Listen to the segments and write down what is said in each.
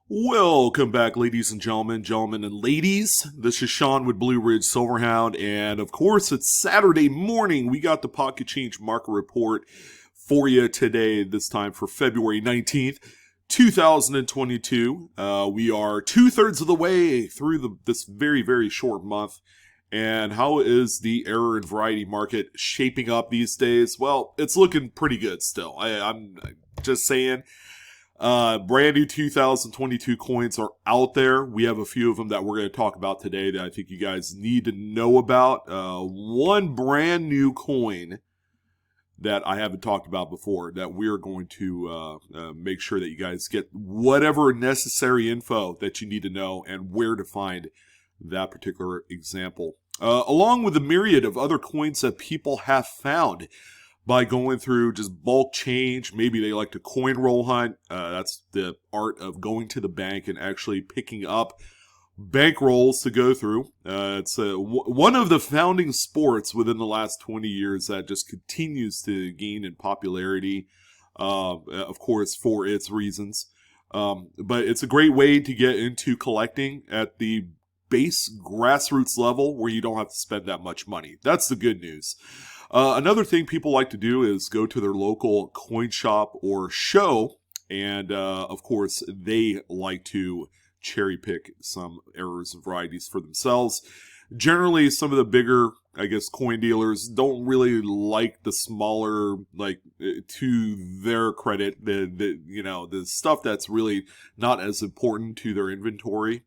Welcome back, ladies and gentlemen and ladies. This is Sean with BlueRidgeSilverhound, and of course, it's Saturday morning. We got the Pocket Change Market Report for you today, this time for February 19th, 2022. We are 2/3 of the way through this very, very short month. And how is the error and variety market shaping up these days? Well, it's looking pretty good still. I'm just saying. Brand new 2022 coins are out there. We have a few of them that we're going to talk about today that I think you guys need to know about. One brand new coin that I haven't talked about before that we're going to make sure that you guys get whatever necessary info that you need to know and where to find that particular example. Along with a myriad of other coins that people have found by going through just bulk change. Maybe they like to coin roll hunt. That's the art of going to the bank and actually picking up bank rolls to go through. It's one of the founding sports within the last 20 years that just continues to gain in popularity, of course, for its reasons. But it's a great way to get into collecting at the base grassroots level where you don't have to spend that much money. That's the good news. Another thing people like to do is go to their local coin shop or show, and of course, they like to cherry pick some errors and varieties for themselves. Generally, some of the bigger, I guess, coin dealers don't really like the smaller, to their credit, the stuff that's really not as important to their inventory.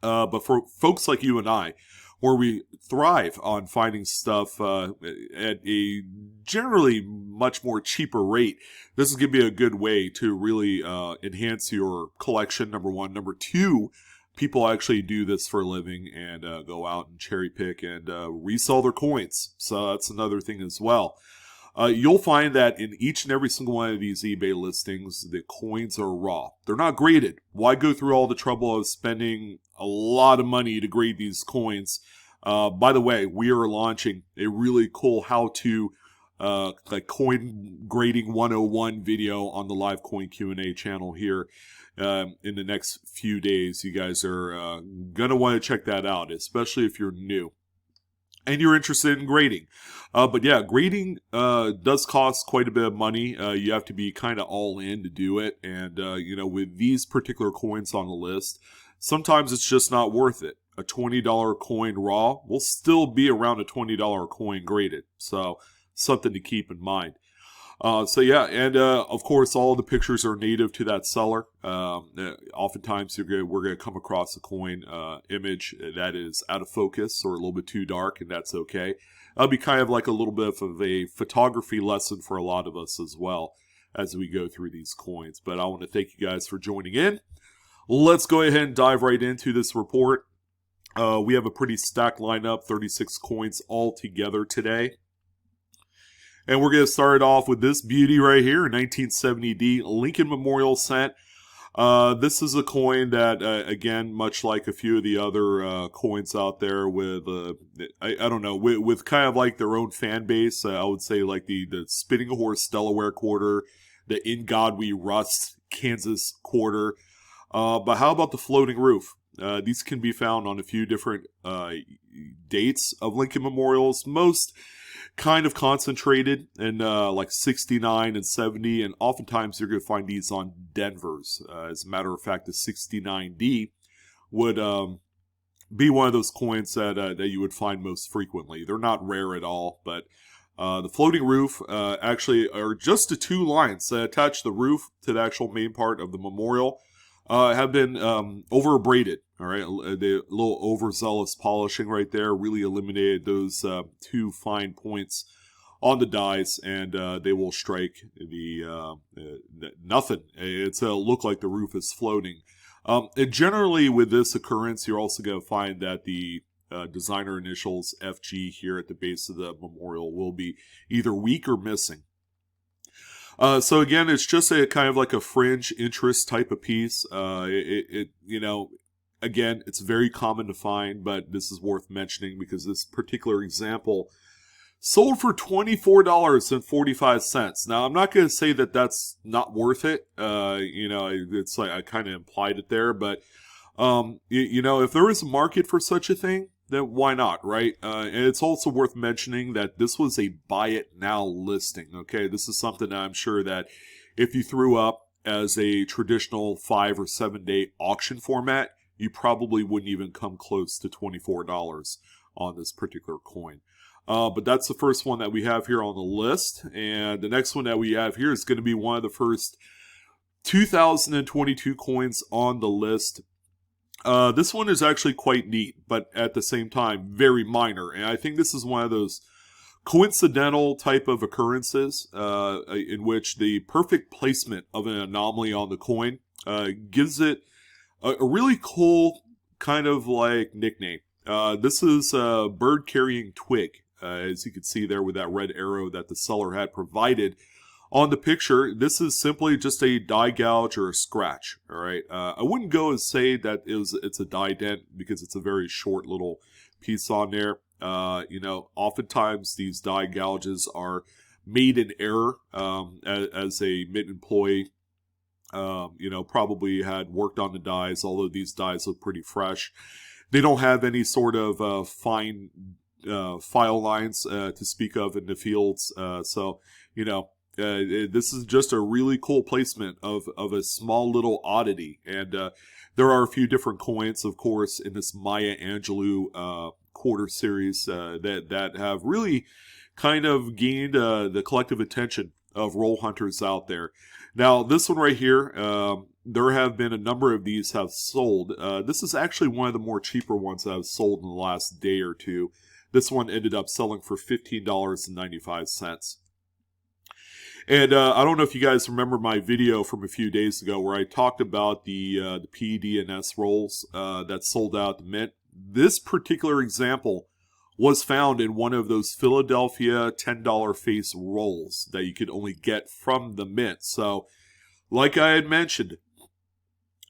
But for folks like you and I, where we thrive on finding stuff at a generally much more cheaper rate, this is going to be a good way to really enhance your collection, number one. Number two, people actually do this for a living and go out and cherry pick and resell their coins. So that's another thing as well. You'll find that in each and every single one of these eBay listings, the coins are raw. They're not graded. Why go through all the trouble of spending a lot of money to grade these coins? By the way, we are launching a really cool how-to coin grading 101 video on the live coin Q&A channel here in the next few days. You guys are going to want to check that out, especially if you're new and you're interested in grading. But yeah, grading does cost quite a bit of money. You have to be kind of all in to do it. And, with these particular coins on the list, sometimes it's just not worth it. A $20 coin raw will still be around a $20 coin graded. So something to keep in mind. Of course, all the pictures are native to that seller. Oftentimes, we're going to come across a coin image that is out of focus or a little bit too dark, and that's okay. That'll be kind of like a little bit of a photography lesson for a lot of us as well as we go through these coins. But I want to thank you guys for joining in. Let's go ahead and dive right into this report. We have a pretty stacked lineup, 36 coins all together today. And we're going to start off with this beauty right here, 1970D Lincoln Memorial Cent. This is a coin that, again, much like a few of the other coins out there with, with kind of like their own fan base. I would say like the Spinning Horse Delaware quarter, the In God We Rust Kansas quarter. But how about the floating roof? These can be found on a few different dates of Lincoln Memorials. Most kind of concentrated in like 69 and 70, and oftentimes you're going to find these on Denver's. As a matter of fact, the 69D would be one of those coins that you would find most frequently. They're not rare at all, but the floating roof actually are just the two lines that attach the roof to the actual main part of the memorial. Have been over-abraded, all right? The little overzealous polishing right there really eliminated those two fine points on the dies, and they will strike the nothing. It's look like the roof is floating. And generally, with this occurrence, you're also going to find that the designer initials FG here at the base of the memorial will be either weak or missing. So again, it's just a kind of like a fringe interest type of piece. Again, it's very common to find, but this is worth mentioning because this particular example sold for $24.45. Now, I'm not going to say that that's not worth it. It's like I kind of implied it there, but if there is a market for such a thing, then why not, right? And it's also worth mentioning that this was a buy it now listing. Okay, this is something that I'm sure that if you threw up as a traditional 5 or 7 day auction format, you probably wouldn't even come close to $24 on this particular coin. But that's the first one that we have here on the list. And the next one that we have here is going to be one of the first 2022 coins on the list. This one is actually quite neat, but at the same time, very minor. And I think this is one of those coincidental type of occurrences in which the perfect placement of an anomaly on the coin gives it a really cool kind of like nickname. This is a bird carrying twig, as you can see there with that red arrow that the seller had provided on the picture. This is simply just a die gouge or a scratch. All right, I wouldn't go and say that it's a die dent because it's a very short little piece on there. Oftentimes these die gouges are made in error. As a mint employee, probably had worked on the dies, although these dies look pretty fresh. They don't have any sort of fine file lines to speak of in the fields. This is just a really cool placement of a small little oddity. And there are a few different coins, of course, in this Maya Angelou quarter series that have really kind of gained the collective attention of roll hunters out there. Now, this one right here, there have been a number of these have sold. This is actually one of the more cheaper ones that have sold in the last day or two. This one ended up selling for $15.95. And I don't know if you guys remember my video from a few days ago where I talked about the PED&S rolls that sold out at the Mint. This particular example was found in one of those Philadelphia $10 face rolls that you could only get from the Mint. So, like I had mentioned,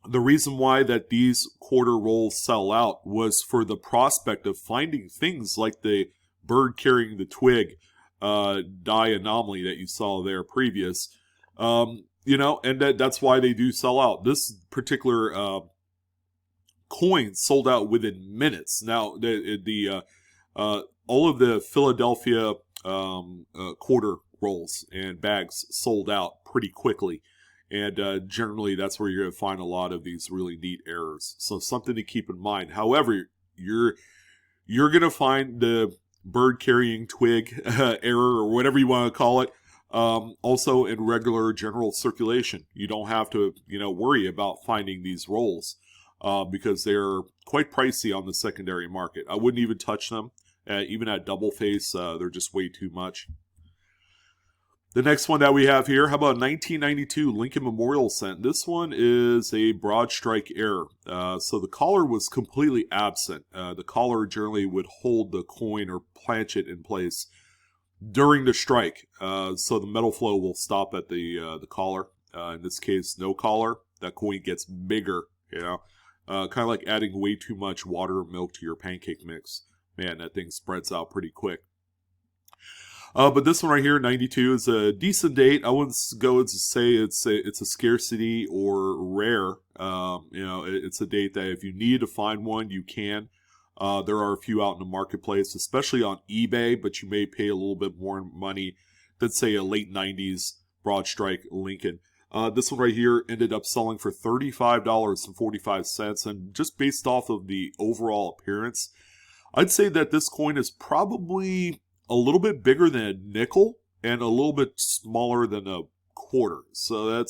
the reason why that these quarter rolls sell out was for the prospect of finding things like the bird carrying the twig die anomaly that you saw there previous. And that's why they do sell out. This particular coin sold out within minutes. Now, all of the Philadelphia quarter rolls and bags sold out pretty quickly. And generally, that's where you're going to find a lot of these really neat errors. So something to keep in mind. However, you're going to find the bird carrying twig error or whatever you want to call it also in regular general circulation. You don't have to worry about finding these rolls because they're quite pricey on the secondary market. I wouldn't even touch them. Even at double face, they're just way too much. The next one that we have here, how about 1992 Lincoln Memorial Cent? This one is a broad strike error. So the collar was completely absent. The collar generally would hold the coin or planch it in place during the strike. So the metal flow will stop at the collar. In this case, no collar. That coin gets bigger, kind of like adding way too much water or milk to your pancake mix. Man, that thing spreads out pretty quick. But this one right here, 92, is a decent date. I wouldn't go and say it's a scarcity or rare. It's a date that if you need to find one, you can. There are a few out in the marketplace, especially on eBay, but you may pay a little bit more money than, say, a late 90s broad strike Lincoln. This one right here ended up selling for $35.45, and just based off of the overall appearance, I'd say that this coin is probably a little bit bigger than a nickel and a little bit smaller than a quarter. So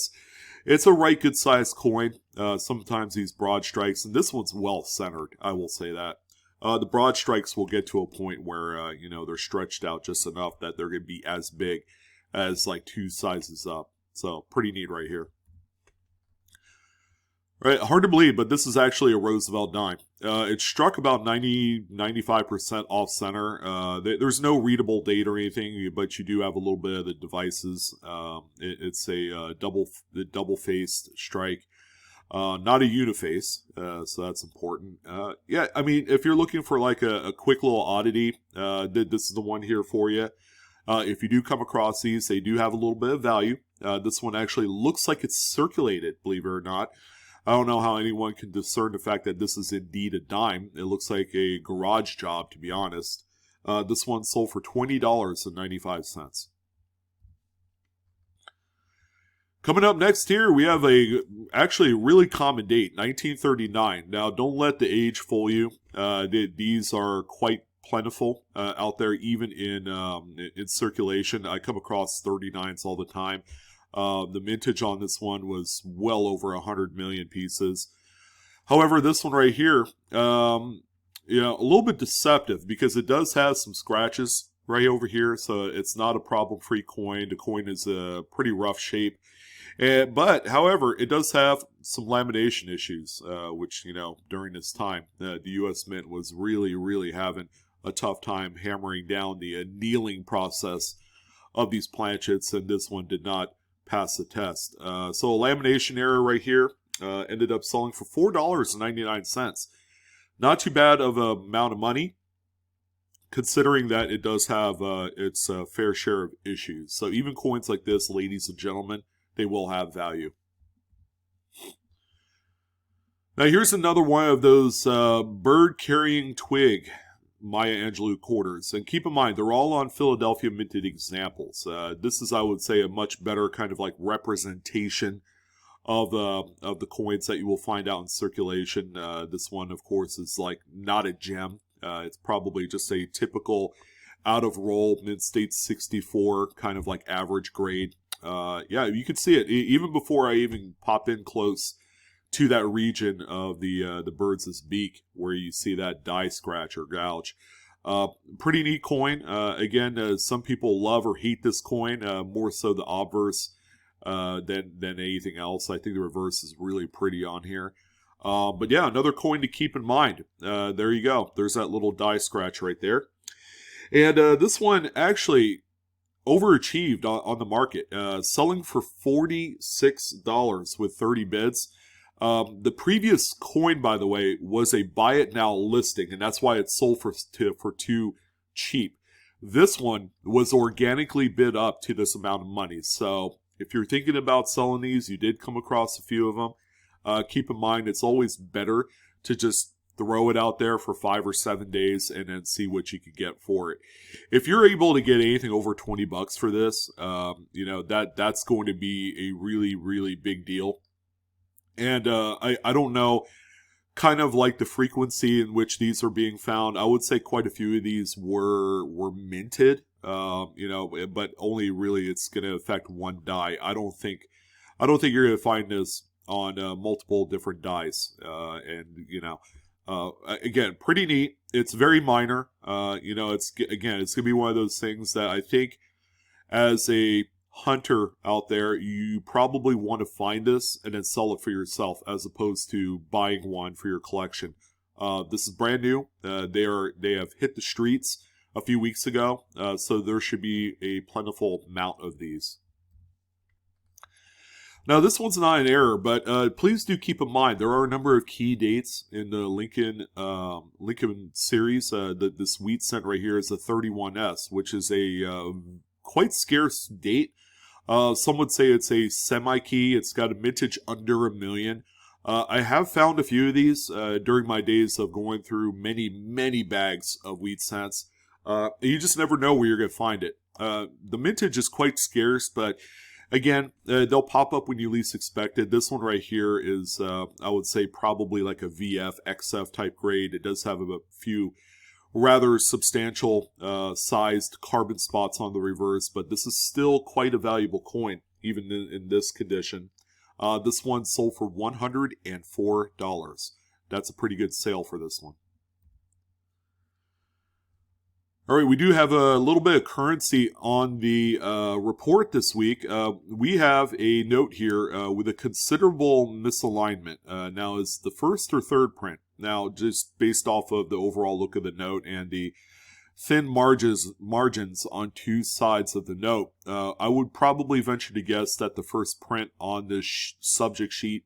it's a right good sized coin. Sometimes these broad strikes, and this one's well centered, I will say that. The broad strikes will get to a point where, they're stretched out just enough that they're going to be as big as like two sizes up. So pretty neat right here. Right, hard to believe, but this is actually a Roosevelt dime. It struck about 95% off center. There's no readable date or anything, but you do have a little bit of the devices. It's a double-faced strike. Not a uniface, so that's important. Yeah, I mean, if you're looking for like a quick little oddity, this is the one here for you. If you do come across these, they do have a little bit of value. This one actually looks like it's circulated, believe it or not. I don't know how anyone can discern the fact that this is indeed a dime. It looks like a garage job, to be honest. This one sold for $20.95. Coming up next here, we have actually a really common date, 1939. Now, don't let the age fool you. These are quite plentiful out there, even in circulation. I come across 39s all the time. The mintage on this one was well over 100 million pieces. However, this one right here, a little bit deceptive because it does have some scratches right over here, so it's not a problem-free coin. The coin is a pretty rough shape. But, however, it does have some lamination issues, which, during this time, the U.S. Mint was really, really having a tough time hammering down the annealing process of these planchets, and this one did not pass the test. So a lamination error right here ended up selling for $4.99. Not too bad of an amount of money, considering that it does have its fair share of issues. So even coins like this, ladies and gentlemen, they will have value. Now here's another one of those bird-carrying twig Maya Angelou quarters. And keep in mind, they're all on Philadelphia minted examples. This is, I would say, a much better kind of like representation of the coins that you will find out in circulation. This one, of course, is like not a gem. It's probably just a typical out-of-roll Mint-State 64 kind of like average grade. Yeah, you can see it even before I even pop in close to that region of the bird's beak where you see that die scratch or gouge. Pretty neat coin. Again, some people love or hate this coin, more so the obverse than anything else. I think the reverse is really pretty on here. But yeah, another coin to keep in mind. There you go. There's that little die scratch right there. And this one actually overachieved on the market, selling for $46 with 30 bids. The previous coin, by the way, was a buy it now listing, and that's why it sold for too cheap. This one was organically bid up to this amount of money. So if you're thinking about selling these, you did come across a few of them. Keep in mind, it's always better to just throw it out there for 5 or 7 days and then see what you can get for it. If you're able to get anything over $20 for this, that's going to be a really, really big deal. And I don't know kind of like the frequency in which these are being found. I would say quite a few of these were minted, but only really it's going to affect one die. I don't think you're going to find this on multiple different dies. Again, pretty neat. It's very minor. It's going to be one of those things that I think as a hunter out there, you probably want to find this and then sell it for yourself as opposed to buying one for your collection. This is brand new. They have hit the streets a few weeks ago, so there should be a plentiful amount of these. Now, this one's not an error, but please do keep in mind there are a number of key dates in the Lincoln series. This wheat cent right here is a 31S, which is a quite scarce date. Some would say it's a semi-key. It's got a mintage under 1 million. I have found a few of these during my days of going through many, many bags of wheat cents. You just never know where you're going to find it. The mintage is quite scarce, but again, they'll pop up when you least expect it. This one right here is, I would say, probably like a VF, XF type grade. It does have a few rather substantial sized carbon spots on the reverse, but this is still quite a valuable coin, even in this condition. This one sold for $104. That's a pretty good sale for this one. All right, we do have a little bit of currency on the report this week. We have a note here with a considerable misalignment. Now, is the first or third print? Now, just based off of the overall look of the note and the thin margins on two sides of the note, I would probably venture to guess that the first print on this subject sheet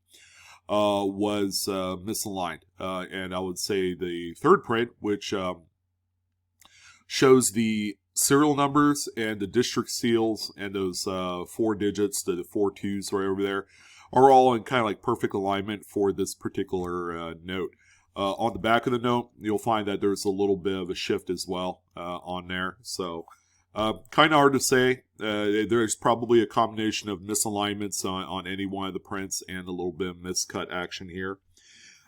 was misaligned. And I would say the third print, which shows the serial numbers and the district seals and those 4 digits, the 4 twos right over there, are all in kind of like perfect alignment for this particular note. On the back of the note, you'll find that there's a little bit of a shift as well on there. So kind of hard to say. There's probably a combination of misalignments on any one of the prints and a little bit of miscut action here.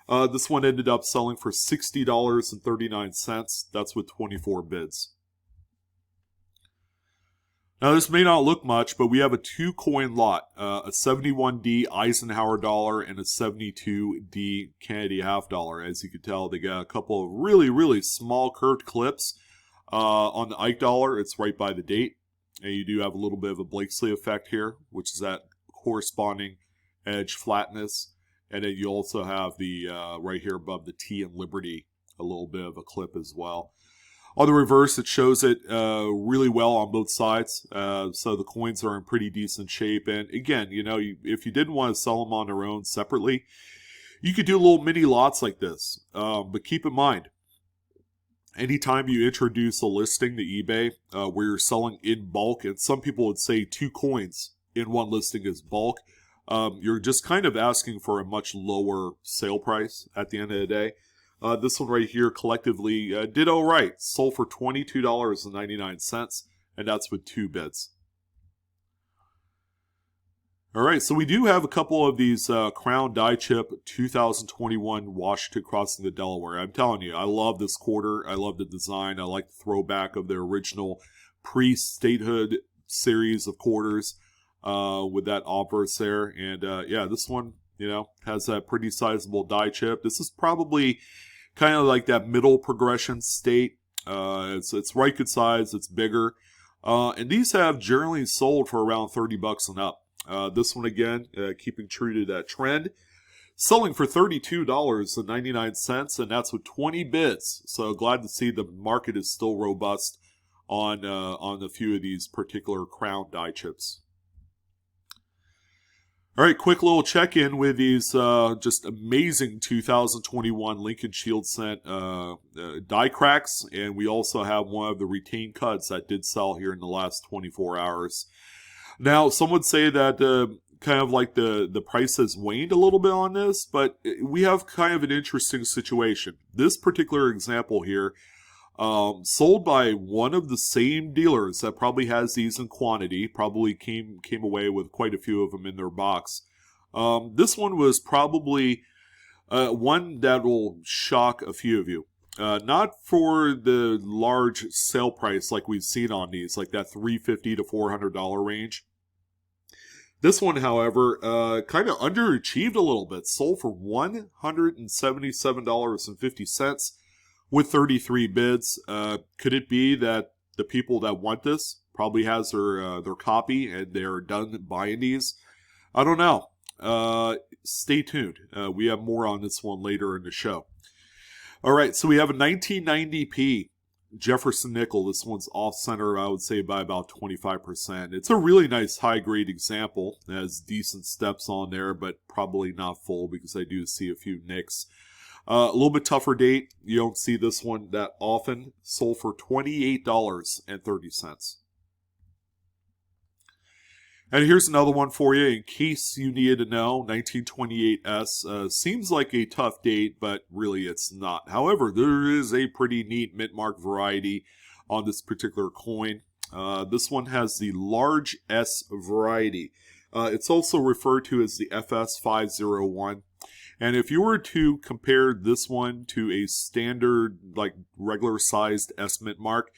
This one ended up selling for $60.39. That's with 24 bids. Now, this may not look much, but we have a 2-coin lot, a 71D Eisenhower dollar and a 72D Kennedy half dollar. As you can tell, they got a couple of really, really small curved clips. On the Ike dollar, it's right by the date. And you do have a little bit of a Blakesley effect here, which is that corresponding edge flatness. And then you also have the, right here above the T and Liberty, a little bit of a clip as well. On the reverse, it shows it really well on both sides. So the coins are in pretty decent shape. And again, you know, if you didn't want to sell them on their own separately, you could do little mini lots like this. But keep in mind, anytime you introduce a listing to eBay where you're selling in bulk, and some people would say 2 coins in one listing is bulk, you're just kind of asking for a much lower sale price at the end of the day. This one right here collectively did all right. Sold for $22.99, and that's with 2 bids. All right, so we do have a couple of these Crown Die Chip 2021 Washington crossing the Delaware. I'm telling you, I love this quarter. I love the design. I like the throwback of their original pre-statehood series of quarters with that obverse there. And yeah, this one, you know, has that pretty sizable die chip. This is probably kind of like that middle progression state. It's right good size. It's bigger. And these have generally sold for around $30 and up. This one again, keeping true to that trend, selling for $32.99, and that's with 20 bids. So glad to see the market is still robust on a few of these particular Crown die chips. All right, quick little check-in with these just amazing 2021 Lincoln Shield Scent die cracks, and we also have one of the retained cuts that did sell here in the last 24 hours. Now, some would say that kind of like the price has waned a little bit on this, but we have kind of an interesting situation. This particular example here, sold by one of the same dealers that probably has these in quantity, probably came away with quite a few of them in their box. This one was probably one that will shock a few of you. Not for the large sale price like we've seen on these, like that $350 to $400 range. This one, however, kind of underachieved a little bit. Sold for $177.50 with 33 bids. Could it be that the people that want this probably has their copy and they're done buying these? I don't know. Stay tuned. We have more on this one later in the show. All right, so we have a 1990p Jefferson nickel. This one's off-center, I would say, by about 25%. It's a really nice high-grade example. It has decent steps on there, but probably not full because I do see a few nicks. A little bit tougher date. You don't see this one that often. Sold for $28.30. And here's another one for you in case you needed to know. 1928S seems like a tough date, but really it's not. However, there is a pretty neat mint mark variety on this particular coin. This one has the large S variety. It's also referred to as the FS501. And if you were to compare this one to a standard, like regular sized S mint mark,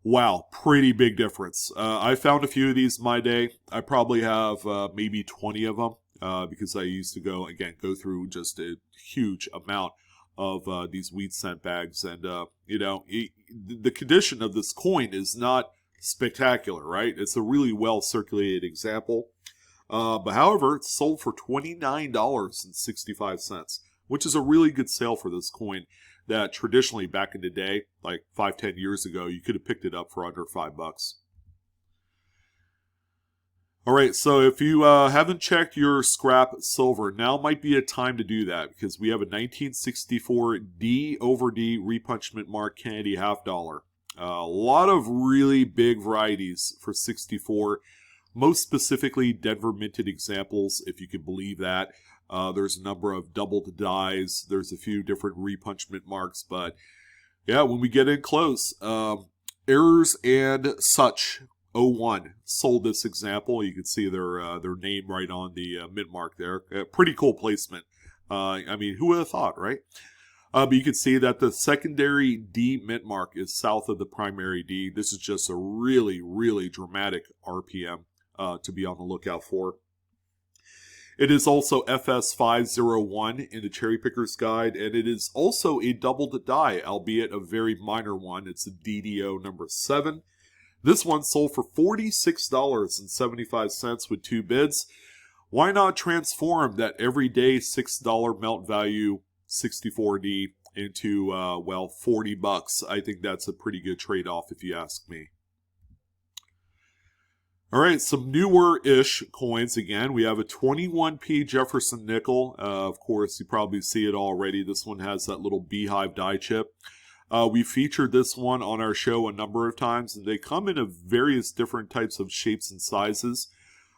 wow, pretty big difference. I found a few of these in my day. I probably have maybe 20 of them because I used to go through just a huge amount of these wheat cent bags. And, you know, the condition of this coin is not spectacular, right? It's a really well circulated example. But however, it's sold for $29.65, which is a really good sale for this coin. That traditionally back in the day, like 5-10 years ago, you could have picked it up for under $5. All right, so if you haven't checked your scrap silver, now might be a time to do that because we have a 1964 D over D repunchment mark Kennedy $half. A lot of really big varieties for 64, most specifically Denver minted examples, if you can believe that. There's a number of doubled dies. There's a few different repunchment marks, but yeah, when we get in close, Errors and Such 01 sold this example. You can see their name right on the mint mark there. Pretty cool placement. I mean, who would have thought, right? But you can see that the secondary D mint mark is south of the primary D. This is just a really, really dramatic RPM to be on the lookout for. It is also FS501 in the Cherry Picker's Guide, and it is also a doubled die, albeit a very minor one. It's a DDO number 7. This one sold for $46.75 with 2 bids. Why not transform that everyday $6 melt value 64D into, well, $40? I think that's a pretty good trade-off if you ask me. All right, some newer-ish coins again. We have a 21p Jefferson nickel. Of course, you probably see it already. This one has that little beehive die chip. We featured this one on our show a number of times, and they come in various different types of shapes and sizes.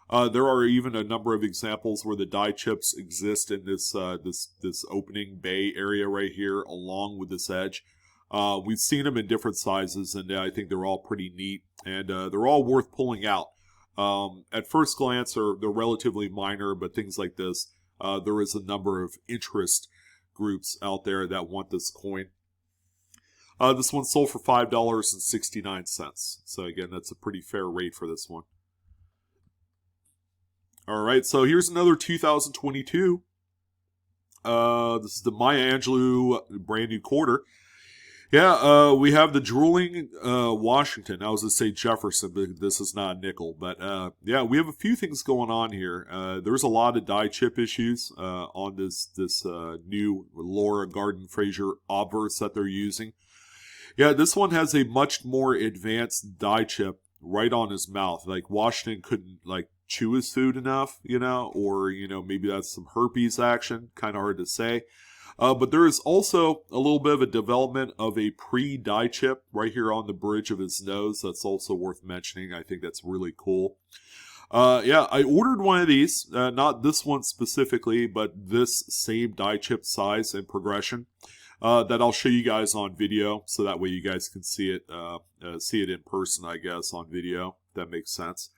There are even a number of examples where the die chips exist in this opening bay area right here, along with this edge. We've seen them in different sizes, and I think they're all pretty neat, and they're all worth pulling out. At first glance, they're relatively minor, but things like this, there is a number of interest groups out there that want this coin. This one sold for $5.69. So again, that's a pretty fair rate for this one. All right, so here's another 2022. This is the Maya Angelou brand new quarter. Yeah, we have the Drooling Washington. I was going to say Jefferson, but this is not a nickel. But yeah, we have a few things going on here. There's a lot of die chip issues on this new Laura Garden Fraser obverse that they're using. Yeah, this one has a much more advanced die chip right on his mouth. Like Washington couldn't chew his food enough, or maybe that's some herpes action. Kind of hard to say. But there is also a little bit of a development of a pre-die chip right here on the bridge of his nose. That's also worth mentioning. I think that's really cool. Yeah, I ordered one of these, not this one specifically, but this same die chip size and progression. That I'll show you guys on video, so that way you guys can see it in person, I guess, on video. If that makes sense.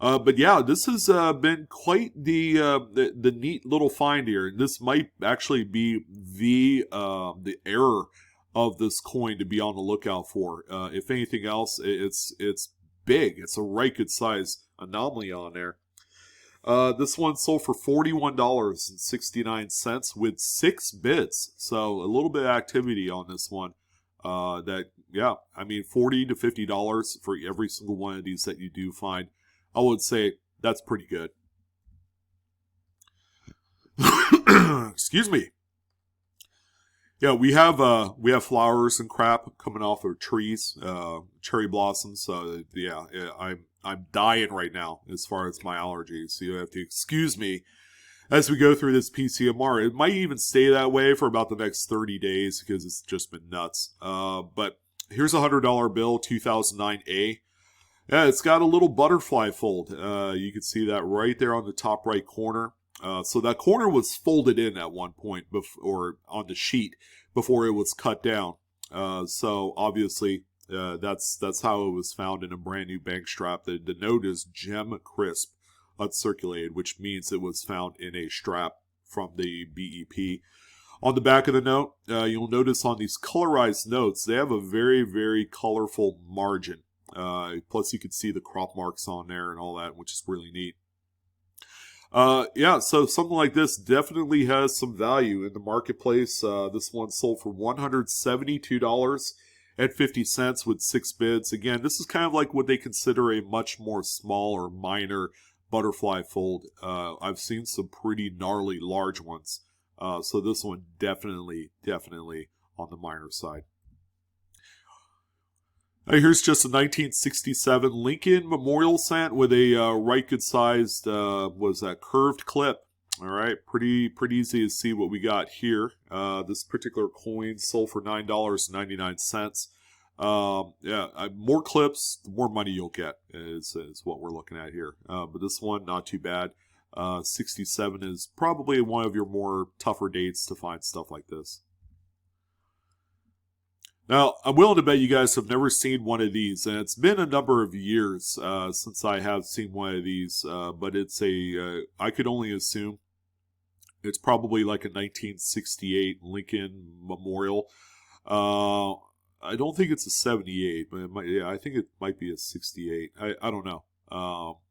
But yeah, this has been quite the neat little find here. This might actually be the error of this coin to be on the lookout for. If anything else, it's big. It's a right good size anomaly on there. This one sold for $41.69 with 6 bids. So a little bit of activity on this one. Yeah, I mean, $40 to $50 for every single one of these that you do find. I would say that's pretty good. Excuse me. Yeah, we have flowers and crap coming off of trees, cherry blossoms. Yeah, I'm dying right now as far as my allergies. So you have to excuse me as we go through this PCMR. It might even stay that way for about the next 30 days because it's just been nuts. But here's a $100 bill, 2009A. Yeah, it's got a little butterfly fold. You can see that right there on the top right corner. So that corner was folded in at one point, or on the sheet, before it was cut down. So obviously, that's how it was found in a brand new bank strap. The note is gem crisp, uncirculated, which means it was found in a strap from the BEP. On the back of the note, you'll notice on these colorized notes, they have a very, very colorful margin. Plus you can see the crop marks on there and all that, which is really neat. Yeah, so something like this definitely has some value in the marketplace. This one sold for $172.50 with 6 bids. Again, this is kind of like what they consider a much more small or minor butterfly fold. I've seen some pretty gnarly large ones. So this one definitely on the minor side. Here's just a 1967 Lincoln Memorial cent with a right good sized, was that curved clip. All right, pretty easy to see what we got here. This particular coin sold for $9.99. Yeah, more clips, the more money you'll get is what we're looking at here. But this one, not too bad. 67 is probably one of your more tougher dates to find stuff like this. Now, I'm willing to bet you guys have never seen one of these, and it's been a number of years since I have seen one of these, but it's I could only assume it's probably like a 1968 Lincoln Memorial. I don't think it's a 78, but I think it might be a 68. I don't know.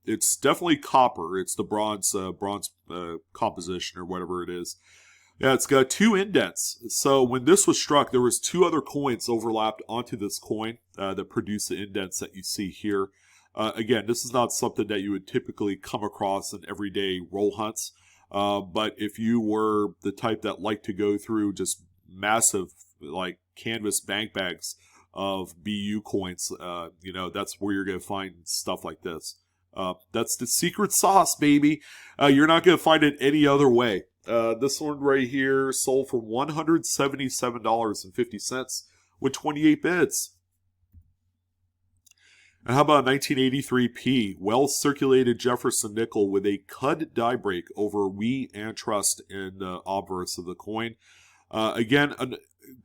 It's definitely copper. It's the bronze composition or whatever it is. Yeah, it's got two indents. So when this was struck, there was two other coins overlapped onto this coin that produce the indents that you see here. Again, this is not something that you would typically come across in everyday roll hunts. But if you were the type that liked to go through just massive, like canvas bank bags of BU coins, that's where you're going to find stuff like this. That's the secret sauce, baby. You're not going to find it any other way. This one right here sold for $177.50 with 28 bids. And how about a 1983 well-circulated Jefferson nickel with a cud die break over we and trust in the obverse of the coin. Again,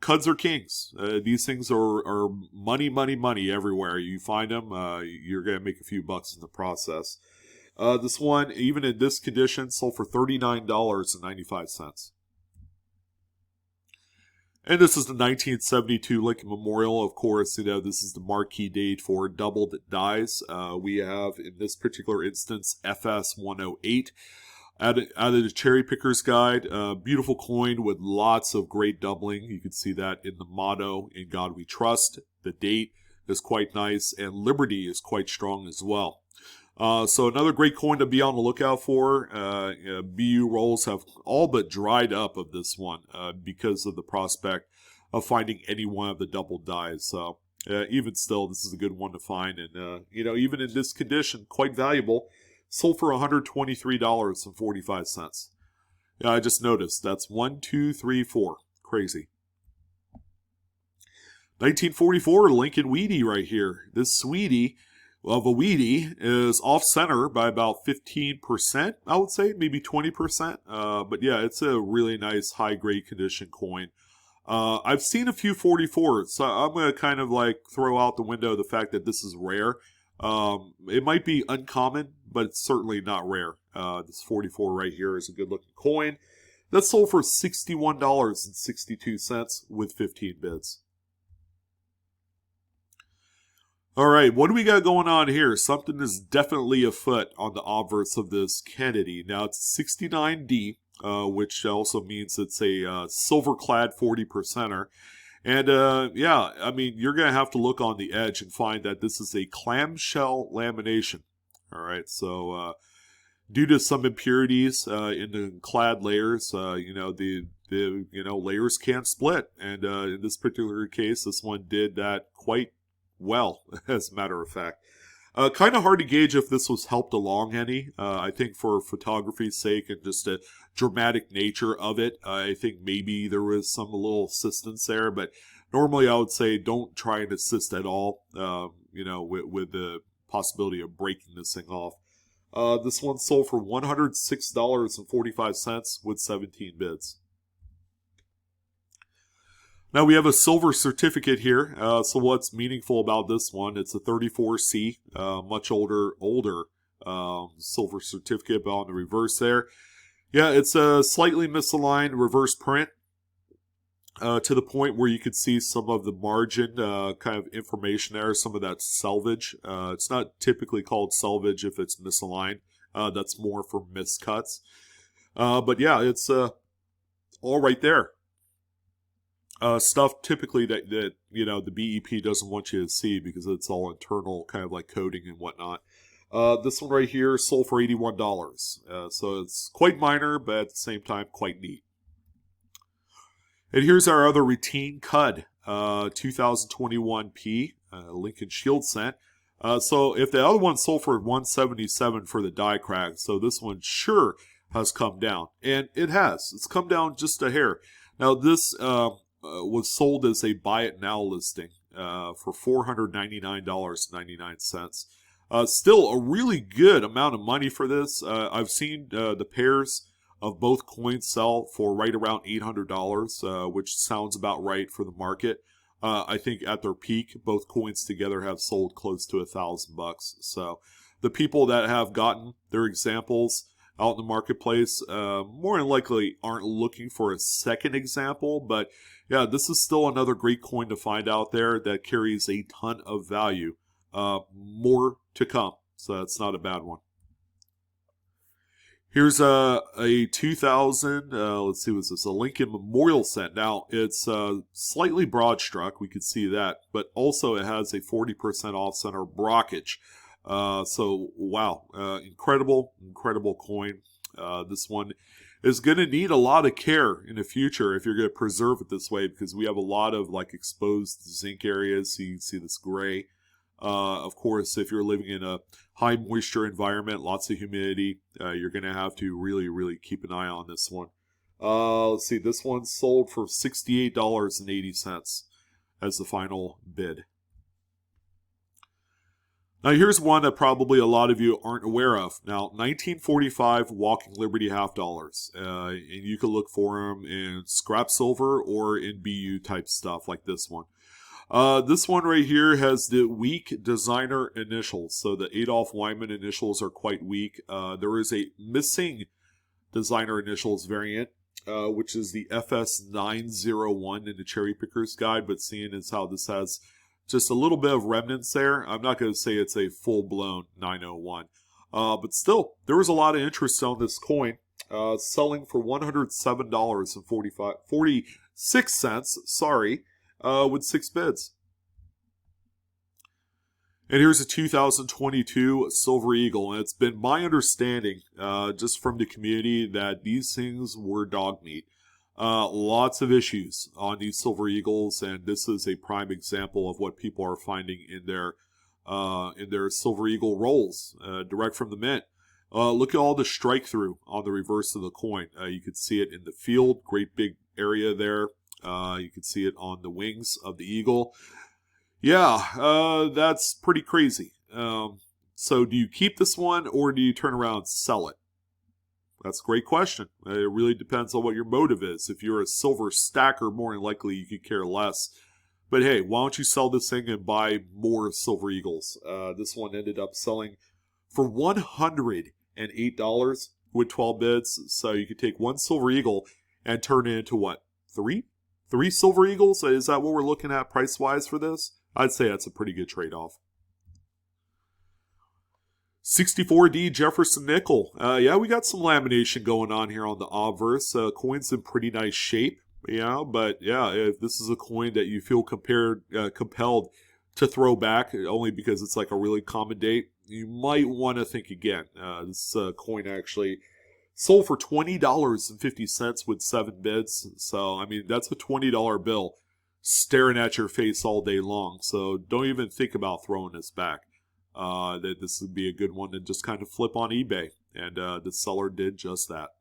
cuds are kings. These things are money everywhere. You find them, you're going to make a few bucks in the process. This one, even in this condition, sold for $39.95. And this is the 1972 Lincoln Memorial. Of course, this is the marquee date for doubled dies. We have, in this particular instance, FS 108. Out of the Cherry Picker's Guide, beautiful coin with lots of great doubling. You can see that in the motto, "In God We Trust." The date is quite nice, and Liberty is quite strong as well. So another great coin to be on the lookout for. BU rolls have all but dried up of this one because of the prospect of finding any one of the double dies. So even still, this is a good one to find. And, even in this condition, quite valuable. Sold for $123.45. Yeah, I just noticed. That's 1, 2, 3, 4. Crazy. 1944 Lincoln Weedy right here. This Sweetie of a Weedy is off center by about 15%, I would say, maybe 20%. But yeah, it's a really nice high grade condition coin. I've seen a few 44s, so I'm going to kind of like throw out the window the fact that this is rare. It might be uncommon, but it's certainly not rare. This 44 right here is a good looking coin. That sold for $61.62 with 15 bids. All right, what do we got going on here? Something is definitely afoot on the obverse of this Kennedy. Now, it's 69D, which also means it's a silver-clad 40%er. And, you're going to have to look on the edge and find that this is a clamshell lamination. All right, so due to some impurities in the clad layers, the layers can't split. And in this particular case, this one did that quite well, as a matter of fact. Kind of hard to gauge if this was helped along any. I think for photography's sake and just the dramatic nature of it, I think maybe there was some little assistance there. But normally I would say don't try and assist at all, with the possibility of breaking this thing off. This one sold for $106.45 with 17 bids. Now we have a silver certificate here. So what's meaningful about this one? It's a 34C, much older silver certificate, but on the reverse there. Yeah, it's a slightly misaligned reverse print to the point where you could see some of the margin kind of information there, some of that selvage. It's not typically called selvage if it's misaligned. That's more for miscuts. But yeah, it's all right there. Stuff typically that the BEP doesn't want you to see because it's all internal, kind of like coding and whatnot. This one right here sold for $81. So it's quite minor, but at the same time quite neat. And here's our other routine cud. 2021 P, Lincoln Shield scent. So if the other one sold for 177 for the die crack, so this one sure has come down, and it has. It's come down just a hair. Now this was sold as a buy it now listing for $499.99. Still a really good amount of money for this. I've seen the pairs of both coins sell for right around $800, which sounds about right for the market. I think at their peak, both coins together have sold close to $1,000. So the people that have gotten their examples out in the marketplace more than likely aren't looking for a second example. But yeah, this is still another great coin to find out there that carries a ton of value. More to come, so that's not a bad one. Here's a 2000, let's see, what's this? A Lincoln Memorial set. Now, it's slightly broad struck, we could see that, but also it has a 40% off center brockage. So, wow, incredible coin. This one is going to need a lot of care in the future if you're going to preserve it this way, because we have a lot of like exposed zinc areas, so you can see this gray. Of course, if you're living in a high moisture environment, lots of humidity, you're going to have to really keep an eye on this one. Let's see, this one sold for $68.80 as the final bid. Now here's one that probably a lot of you aren't aware of. Now, 1945 Walking Liberty half dollars, and you can look for them in scrap silver or in BU type stuff like this one. This one right here has the weak designer initials. So the Adolf Wyman initials are quite weak. There is a missing designer initials variant, which is the FS901 in the Cherry Picker's Guide. But seeing as how this has just a little bit of remnants there, I'm not going to say it's a full-blown 901. But still, there was a lot of interest on this coin. Selling for $107.46, sorry. With 6 bids. And here's a 2022 Silver Eagle, and it's been my understanding, just from the community, that these things were dog meat. Lots of issues on these Silver Eagles, and this is a prime example of what people are finding in their Silver Eagle rolls, direct from the mint. Look at all the strike through on the reverse of the coin. You can see it in the field, great big area there. You can see it on the wings of the eagle. Yeah, that's pretty crazy. So do you keep this one or do you turn around and sell it? That's a great question. It really depends on what your motive is. If you're a silver stacker, more than likely you could care less. But hey, why don't you sell this thing and buy more Silver Eagles? This one ended up selling for $108 with 12 bids. So you could take one Silver Eagle and turn it into what? Three Silver Eagles? Is that what we're looking at price-wise for this? I'd say that's a pretty good trade-off. 64D Jefferson nickel. Yeah, we got some lamination going on here on the obverse. Coin's in pretty nice shape. Yeah, but yeah, if this is a coin that you feel compelled to throw back, only because it's like a really common date, you might want to think again. This coin actually sold for $20.50 with 7 bids. So, I mean, that's a $20 bill staring at your face all day long. So don't even think about throwing this back. That this would be a good one to just kind of flip on eBay. And the seller did just that.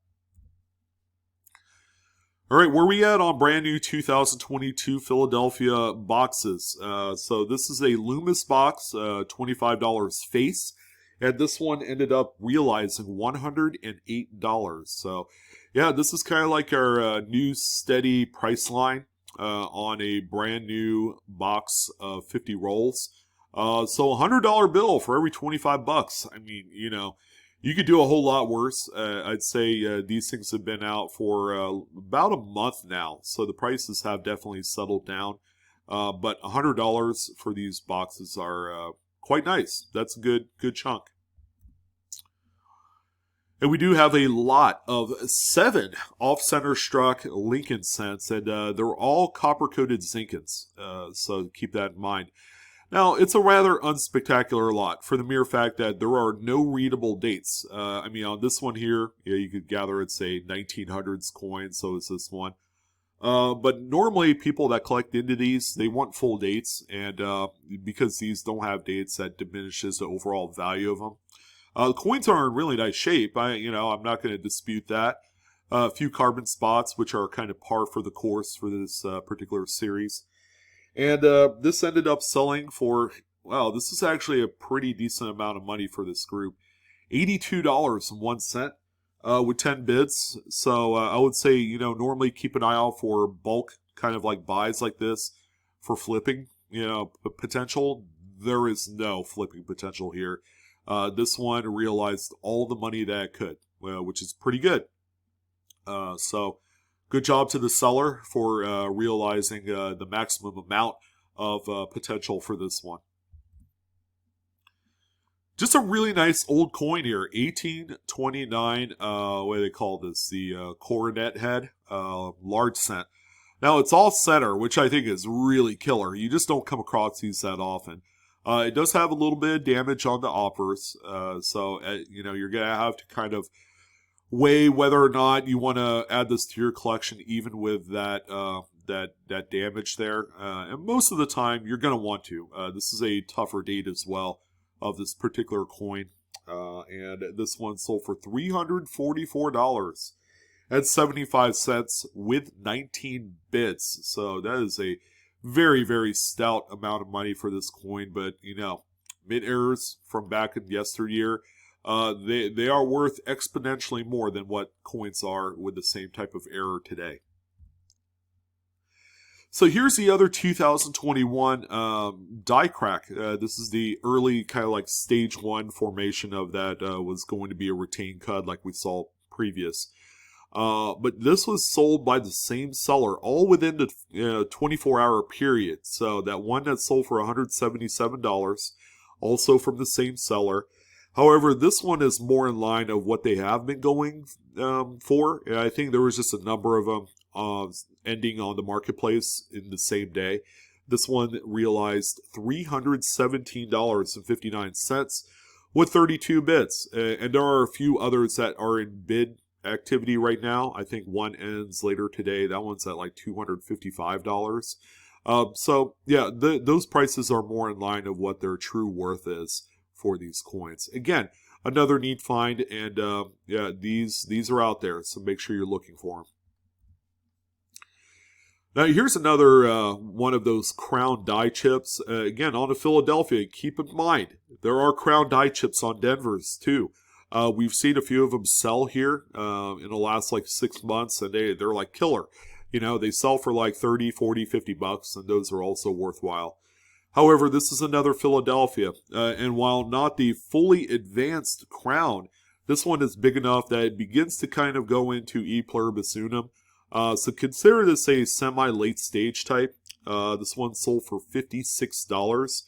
All right, where we at on brand new 2022 Philadelphia boxes? So this is a Loomis box, $25 face. And this one ended up realizing $108. So, yeah, this is kind of like our new steady price line on a brand new box of 50 rolls. So, $100 bill for every $25. I mean, you know, you could do a whole lot worse. I'd say these things have been out for about a month now. So, the prices have definitely settled down. But $100 for these boxes are quite nice. That's a good chunk. And we do have a lot of 7 off-center struck Lincoln cents, and they're all copper-coated zincans, so keep that in mind. Now, it's a rather unspectacular lot for the mere fact that there are no readable dates. I mean, on this one here, yeah, you could gather it's a 1900s coin, so is this one. But normally people that collect into these, they want full dates, and because these don't have dates, that diminishes the overall value of them. The coins are in really nice shape. I'm not going to dispute that. A few carbon spots, which are kind of par for the course for this particular series. And this ended up selling for, wow, this is actually a pretty decent amount of money for this group. $82.01 with 10 bids. So I would say, normally keep an eye out for bulk kind of like buys like this for flipping, potential. There is no flipping potential here. This one realized all the money that it could, which is pretty good. So good job to the seller for realizing the maximum amount of potential for this one. Just a really nice old coin here, 1829, what do they call this? The coronet head, large cent. Now, it's all center, which I think is really killer. You just don't come across these that often. It does have a little bit of damage on the offers, so you're going to have to kind of weigh whether or not you want to add this to your collection, even with that that damage there. And most of the time, you're going to want to. This is a tougher date as well of this particular coin, and this one sold for $344.75 with 19 bids. So that is a very, very stout amount of money for this coin. But mid errors from back in yesteryear, they are worth exponentially more than what coins are with the same type of error today. So here's the other 2021 die crack. This is the early kind of like stage 1 formation of that was going to be a retained cud like we saw previous. But this was sold by the same seller all within the 24-hour period. So that one that sold for $177, also from the same seller. However, this one is more in line of what they have been going for. And I think there was just a number of them ending on the marketplace in the same day. This one realized $317.59 with 32 bids. And there are a few others that are in bid activity right now. I think one ends later today. That one's at like $255. So yeah, those prices are more in line of what their true worth is for these coins. Again, another neat find, and yeah, these are out there, so make sure you're looking for them. Now here's another one of those crown die chips. Again, on to Philadelphia. Keep in mind, there are crown die chips on Denver's too. We've seen a few of them sell here in the last like 6 months, and they're like killer. They sell for like 30, 40, 50 bucks, and those are also worthwhile. However, this is another Philadelphia, and while not the fully advanced crown, this one is big enough that it begins to kind of go into E pluribus unum. So consider this a semi-late stage type. This one sold for $56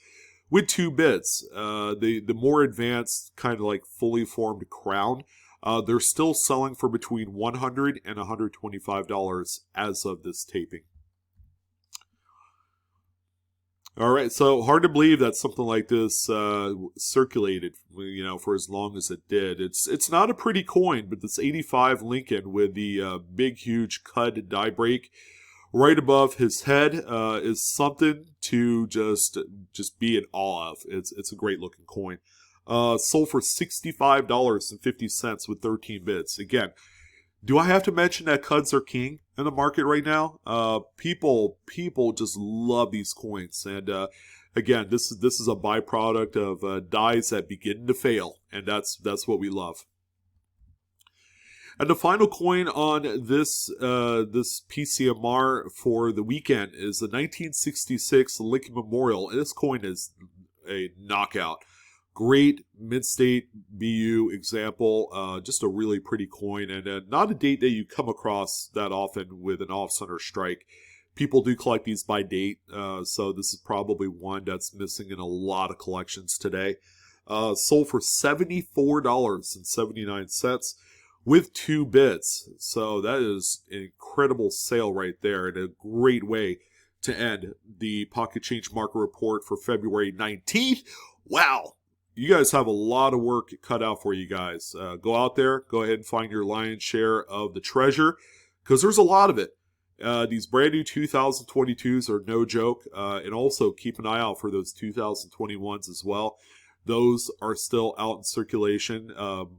with 2 bids. The more advanced, kind of like fully formed crown, they're still selling for between $100 and $125 as of this taping. All right, so hard to believe that something like this circulated, for as long as it did. It's not a pretty coin, but this 85 Lincoln with the big, huge cud die break right above his head is something to just be in awe of. It's a great looking coin. Sold for $65.50 with 13 bids. Again, do I have to mention that cuds are king in the market right now? People just love these coins, and again, this is a byproduct of dies that begin to fail, and that's what we love. And the final coin on this PCMR for the weekend is the 1966 Lincoln Memorial. This coin is a knockout. Great mid-state BU example, just a really pretty coin, and not a date that you come across that often with an off-center strike. People do collect these by date, so this is probably one that's missing in a lot of collections today. Sold for $74.79 with 2 bids, so that is an incredible sale right there, and a great way to end the Pocket Change Market Report for February 19th. Wow! You guys have a lot of work cut out for you guys. Go out there, go ahead and find your lion's share of the treasure, because there's a lot of it. These brand new 2022s are no joke. And also keep an eye out for those 2021s as well. Those are still out in circulation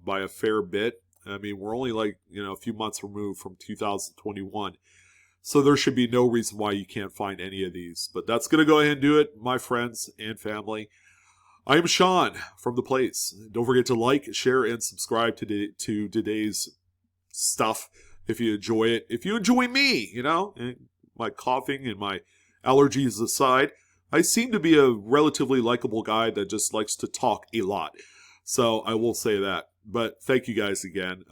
by a fair bit. I mean, we're only like, a few months removed from 2021. So there should be no reason why you can't find any of these. But that's going to go ahead and do it, my friends and family. I am Sean from The Place. Don't forget to like, share, and subscribe to today's stuff if you enjoy it. If you enjoy me, and my coughing and my allergies aside, I seem to be a relatively likable guy that just likes to talk a lot. So I will say that. But thank you guys again.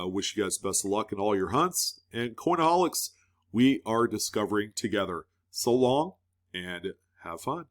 Wish you guys best of luck in all your hunts. And Coinaholics, we are discovering together. So long, and have fun.